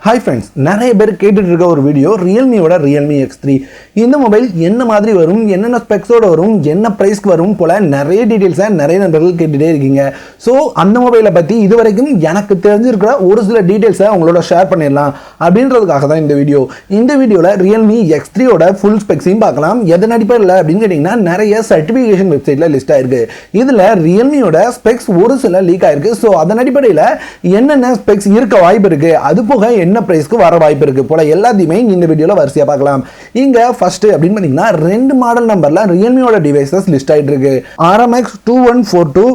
Hi friends, நிறைய பேர் கேட்டுட்டு இருக்க ஒரு வீடியோ Realmeயோட Realme X3. இந்த மொபைல் என்ன மாதிரி வரும், என்னென்ன ஸ்பெக்ஸோட வரும், என்ன பிரைஸ்க்கு வரும் போல நிறைய டீடைல்ஸை நிறைய நண்பர்கள் கேட்டுட்டே இருக்கீங்க. ஸோ அந்த மொபைலை பற்றி இதுவரைக்கும் எனக்கு தெரிஞ்சிருக்கிற ஒரு சில டீடைல்ஸை உங்களோட ஷேர் பண்ணிடலாம் அப்படின்றதுக்காக தான் இந்த வீடியோ. இந்த வீடியோவில் Realme X3யோட ஃபுல் ஸ்பெக்ஸையும் பார்க்கலாம். எதன் அடிப்படையில் அப்படின்னு கேட்டிங்கன்னா நிறைய சர்டிஃபிகேஷன் வெப்சைட்டில் லிஸ்ட் ஆயிருக்கு. இதில் Realmeயோட ஸ்பெக்ஸ் ஒரு சில லீக் ஆயிருக்கு. ஸோ அதன் அடிப்படையில் என்னென்ன ஸ்பெக்ஸ் இருக்க வாய்ப்பு இருக்கு, அது போக என்ன பிரைஸ்க்கு வர வாய்ப்பு இருக்கு போல எல்லாத்தையுமே இந்த வீடியோல வரிசையா பார்க்கலாம். இங்க ஃபர்ஸ்ட் அப்படின்னு பாத்தீங்கன்னா ரெண்டு மாடல் நம்பர்ல Realmeயோட டிவைசஸ் லிஸ்ட் ஆயிட்டு இருக்கு. RMX 2142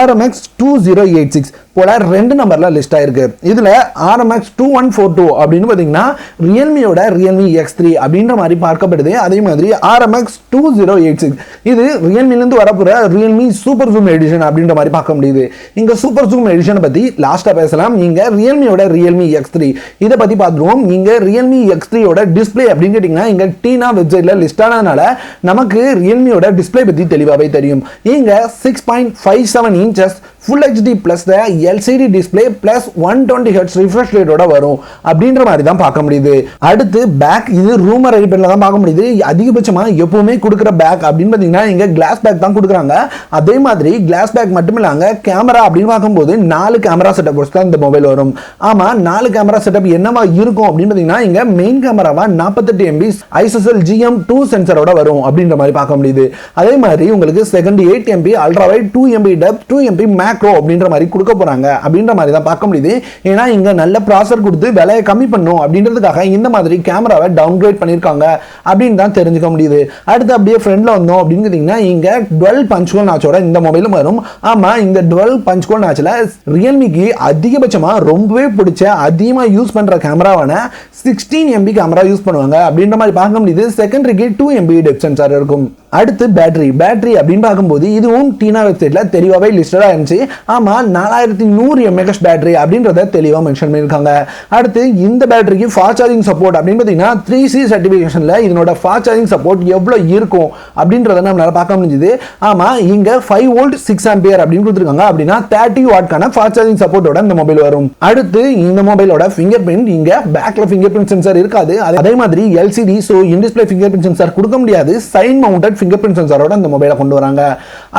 RMX 2086 போல ரெண்டு நம்பர்ல லிஸ்ட் ஆயிருக்கு. இதுல RMX 2142 அப்படின்னு பாத்தீங்கன்னா Realmeயோட Realme X3 அப்படின்ற மாதிரி பார்க்கப்படுது. அதே மாதிரி RMX 2086 இது Realme இருந்து வரப்போற Realme சூப்பர் ஜூம் எடிஷன் அப்படின்ற மாதிரி பார்க்க முடியுது. இங்க சூப்பர் ஜூம் எடிஷனை பத்தி லாஸ்டா பேசலாம். இங்க Realmeயோட Realme X3 இதை பத்தி பார்த்துருவோம். இங்க Realme X3யோட டிஸ்பிளே அப்படின்னு கேட்டீங்கன்னா இங்க டீனா வெப்சைட்ல லிஸ்ட் ஆனதுனால நமக்கு Realmeயோட டிஸ்பிளே பத்தி தெளிவாவே தெரியும். இங்க 6.57 inches Full HD plus the LCD display plus 120 Hz refresh rate ஓட வரும் அப்படின்ற மாதிரி தான் பார்க்க முடியுது. அடுத்து பேக், இது ரூமர் அடிப்படையில் தான் பார்க்க முடியுது. அதிகபட்சமா எப்பவுமே கொடுக்குற பேக் அப்படின்னு பார்த்தீங்கன்னா இங்க கிளாஸ் பேக் தான் கொடுக்குறாங்க. அதே மாதிரி கிளாஸ் பேக் மட்டும் இல்லாங்க கேமரா அப்படின்னு பார்க்கும்போது 4 கேமரா செட்டப் தான் இந்த மொபைல் வரும். ஆமா, 4 கேமரா செட்டப் என்னவா இருக்கும் அப்படின்னு பார்த்தீங்கன்னா இங்க மெயின் கேமராவா 48 MB ISOCELL GM2 சென்சரோட வரும் அப்படின்ற மாதிரி பார்க்க முடியுது. அதே மாதிரி உங்களுக்கு second 8 MB ultra wide 2 MB depth 2 MB macro அப்படின்ற மாதிரி கொடுக்க போறாங்க அப்படின்ற மாதிரி தான் பார்க்க முடியுது. ஏன்னா இங்க நல்ல ப்ராசஸர் கொடுத்து விலையை கம்மி பண்ணும் அப்படின்றதுக்காக இந்த மாதிரி கேமராவை டவுன்கிரேட் பண்ணிருக்காங்க அப்படின்னு தான் தெரிஞ்சுக்க முடியுது. அடுத்து அப்படியே ஃப்ரண்ட்ல வந்தோம் அப்படின்னு கேட்டீங்கன்னா இங்க 12 பஞ்ச் ஹோல் நாச்சோட இந்த மொபைலும் வரும். ஆமா, இந்த 12 பஞ்ச் ஹோல் நாச்சில் Realmeக்கு அதிகபட்சமா ரொம்பவே பிடிச்ச அதிகமா யூஸ் பண்ற கேமராவான 16 MB கேமரா யூஸ் பண்ணுவாங்க அப்படின்ற மாதிரி பார்க்க முடியுது. செகண்டரிக்கு 2 MB டெப்த் சென்சார் இருக்கும். அடுத்து பேட்டரி அப்படின்னு பார்க்கும்போது இதுவும் டீனா வெப்சைட்ல தெளிவாகவே லிஸ்டடா இருந்துச்சு. ஆமா, 4100 mAh பேட்டரி அப்படின்றத தெளிவாக மென்ஷன் பண்ணியிருக்காங்க. அடுத்து இந்த பேட்டரிக்கு ஃபாஸ்ட் சார்ஜிங் சப்போர்ட் அப்படின்னு பார்த்தீங்கன்னா 3C சர்டிஃபிகேஷன்ல இதனோட ஃபாஸ்ட் சார்ஜிங் சப்போர்ட் எவ்வளவு இருக்கும் அப்படின்றத நம்மளால பார்க்க முடிஞ்சுது. ஆமா, இங்க 5 வோல்ட் 6 ஆம்பியர் அப்படின்னு கொடுத்துருக்காங்க. அப்படின்னா 30 வாட்கான ஃபாஸ்ட் சார்ஜிங் சப்போர்ட்டோட இந்த மொபைல் வரும். அடுத்து இந்த மொபைலோட ஃபிங்கர் பிரிண்ட், இங்க பேக்ல ஃபிங்கர் பிரிண்ட் சென்சார் இருக்காது. அதே மாதிரி LCD so in display finger print sensor கொடுக்க முடியாது. சைன் மவுண்டட் ஃபிங்கர் பிரிண்ட் சென்சாரோட இந்த மொபைலை கொண்டு வராங்க.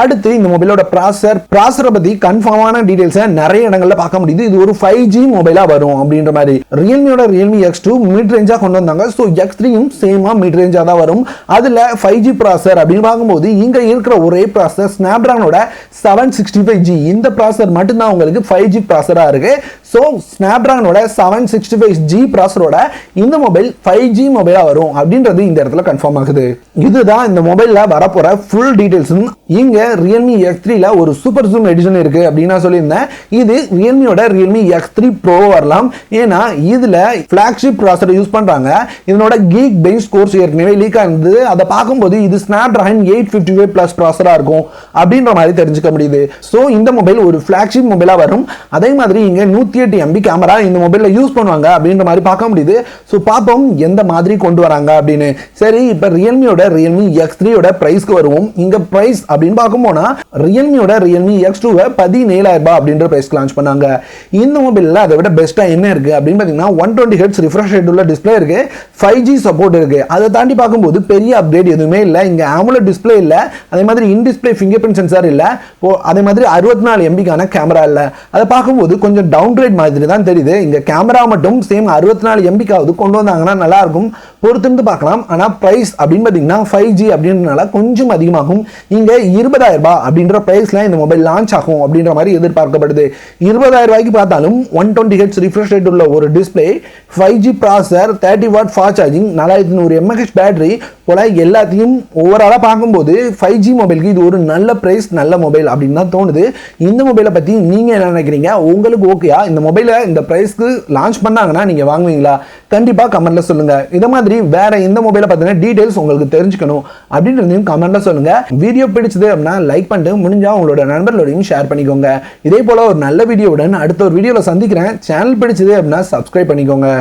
அடுத்து இந்த மொபைலோட ப்ராசஸரை பத்தி கன்ஃபார்மான டீடைல்ஸை நிறைய இடங்கள்ல பார்க்க முடியுது. இது ஒரு 5G மொபைலா வரும் அப்படின்ற மாதிரி. Realmeயோட Realme X2 மிட் ரேஞ்சா கொண்டு வந்தாங்க. ஸோ X3யும் சேமா மிட் ரேஞ்சா தான் வரும். அதுல 5G ப்ராசஸர் அப்படின்னு பார்க்கும்போது இங்க இருக்கிற ஒரே ப்ராசஸர் ஸ்னாப்டிராகனோட 765G. இந்த ப்ராசஸர் மட்டும்தான் உங்களுக்கு 5G ப்ராசஸரா இருக்கு. ஸோ ஸ்னாப்டிராகனோட 765G ப்ராசஸரோட இந்த மொபைல் 5G மொபைலா வரும் அப்படின்றது இந்த இடத்துல கன்ஃபார்ம் ஆகுது. இதுதான் இந்த மொபைல்ல வரப்போற ஃபுல் டீடைல்ஸ். இங்க Realme X3ல ஒரு சூப்பர் ஜூம் எடிஷன் இருக்கு அப்படின்னு நான் சொல்லியிருந்தேன். இது Realmeயோட Realme X3 Pro வரலாம். ஏன்னா இதுல ஃபிளாக்ஷிப் ப்ராசஸர் யூஸ் பண்றாங்க. இதனோட கீக் பெஞ்ச் ஸ்கோர்ஸ் ஏற்கனவே லீக் ஆனது. அதை பார்க்கும்போது இது ஸ்னாப்டிராகன் 855 பிளஸ் ப்ராசஸரா இருக்கும் அப்படின்ற மாதிரி தெரிஞ்சுக்க முடியுது. ஸோ இந்த மொபைல் ஒரு ஃபிளாக்ஷிப் மொபைலா வரும். அதே மாதிரி இங்க 108 MB கேமரா இந்த மொபைல்ல யூஸ் பண்ணுவாங்க அப்படின்ற மாதிரி பார்க்க முடியுது. ஸோ பார்ப்போம் எந்த மாதிரி கொண்டு வராங்க அப்படின்னு. சரி, இப்ப Realmeயோட Realme X3யோட பிரைஸ்க்கு வருவோம். இங்க பிரைஸ் அப்படின்னு பார்க்கும்போனா Realmeயோட Realme X2 17,000 அப்படின்ற பிரைஸ்க்கு லான்ச் பண்ணாங்க. இந்த மொபைல்ல அதை விட பெஸ்டா என்ன இருக்கு அப்படின்னு பாத்தீங்கன்னா 120 Hz refresh rate உள்ள டிஸ்ப்ளே இருக்கு. 5G சப்போர்ட் இருக்கு. அதை தாண்டி பார்க்கும்போது பெரிய அப்டேட் எதுவுமே இல்ல. இங்க AMOLED டிஸ்ப்ளே இல்ல. அதே மாதிரி இன் டிஸ்ப்ளே ஃபிங்கர் பிரிண்ட் சென்சார் இல்ல. அதே மாதிரி 64 MB கான கேமரா இல்ல. அதை பார்க்கும்போது கொஞ்சம் டவுன் கிரேட் மாதிரி தான் தெரியுது. இங்க கேமரா மட்டும் சேம் 64 MB காவது கொண்டு வந்தாங்கன்னா நல்லா இருக்கும். பொறுத்திருந்து பார்க்கலாம். ஆனா பிரைஸ் அப்படின்னு பாத்தீங்கன்னா 5G அப்படின்றனால கொஞ்சம் அதிகமாகும். இங்க 20,000 அப்படின்ற பிரைஸ்ல இந்த மொபைல் லான்ச் ஆகும் அப்படின்ற மாதிரி எதிர்பார்க்கப்படுது. 20,000 பார்த்தாலும் 120 Hz refresh rate உள்ள ஒரு display, 5G processor, 30 watt fast charging, 4100 mAh battery போல எல்லாத்தையும் ஓவராலா பார்க்கும்போது 5G மொபைலுக்கு இது ஒரு நல்ல பிரைஸ், நல்ல மொபைல் அப்படின்னு தான் தோணுது. இந்த மொபைலை பத்தி நீங்க என்ன நினைக்கிறீங்க? உங்களுக்கு ஓகேயா? இந்த மொபைலை இந்த பிரைஸ்க்கு லான்ச் பண்ணாங்கன்னா நீங்க வாங்குவீங்களா? கண்டிப்பா கமெண்ட்ல சொல்லுங்க. இத மாதிரி வேற இந்த மொபைலை பத்தின டீடைல்ஸ் உங்களுக்கு தெரிஞ்சுக்கணும் அப்படின்றதையும் கமெண்ட்ல சொல்லுங்க. வீடியோ பிடிச்சது அப்படின்னா லைக் பண்ணிட்டு முடிஞ்சா உங்களோட நண்பர்களோடையும் ஷேர் பண்ணிக்கோங்க. இதே போல ஒரு நல்ல வீடியோவுடன் அடுத்த ஒரு வீடியோல சந்திக்கிறேன். சேனல் பிடிச்சது அப்படின்னா சப்ஸ்கிரைப் பண்ணிக்கோங்க.